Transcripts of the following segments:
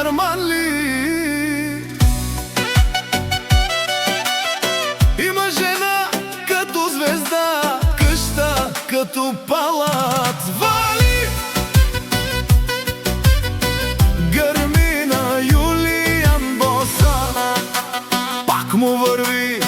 Харманли. Има жена като звезда, къща като палат. Вали гърми на Юлиян боса, пак му върви.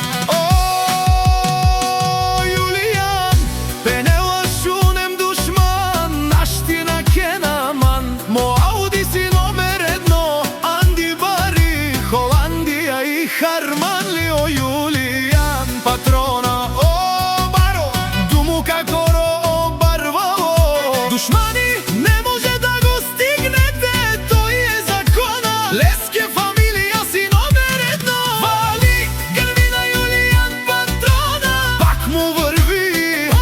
Харманли, о Юлиян, патрона, о баро, думу какоро, о барвало. Душмани не може да го стигнете, той е закона. Левски фамилия си номер едно. Вали гърми на Юлиян, патрона, пак му върви. О,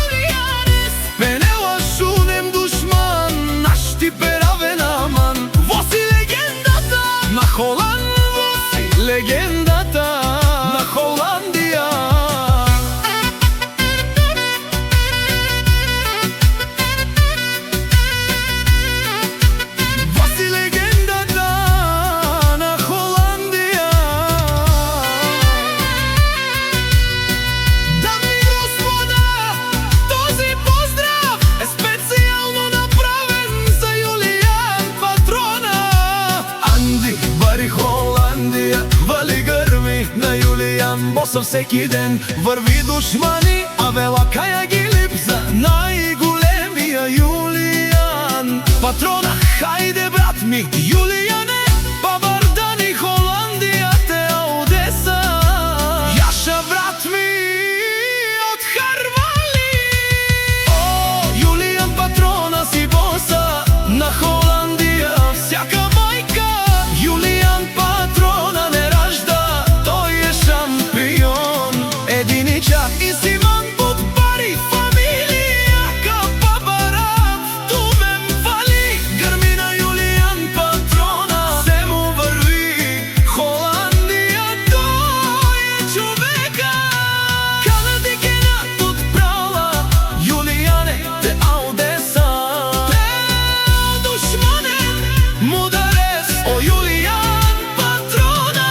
Юлиянес, пенела шунем душман, наш ти перавен аман. Воси легендата на Холанд, легендата на Холандия. Воси легендата на Холандия. Дами и господа, този поздрав е специално направен за Юлиян, патрона. Анди, Бари, Холандия, вали гърми на Юлиян боса всеки ден. Върви душмани, а вела кая ги липса най-големия Юлиян. Патрона, хайде брат ми, Юлияне, Бабардани, Холандия те Одеса. Яша брат ми от Харманли. О, Юлиян, патрона си боса на Холандия. Всяка майка Юлиян патрона не ражда, той е шампион. Единича и Симон Будбари, фамилия Капабарат. Тумен вали гърми на Юлиян, патрона, се му върви. Холандия, той е човека. Канади генат отбрала, Юлияне те Одеса. Те душманен мударец, о Юлиян, патрона.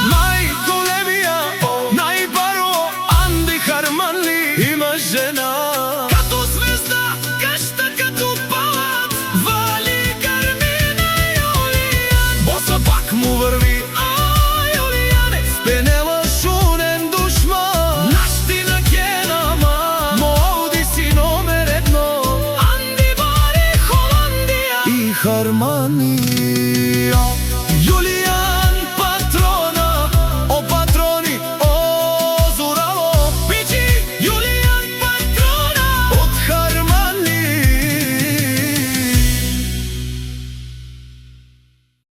Най-големия, най-баро Анди Харманли. Има жена като звезда, къща като палат. Вали гърми на Юлиян боса, пак му върви. О, Юлияне, спенела шунен душман, наш ти на Генама. Молди си номер едно. Анди Бари, Холандия и Хармания.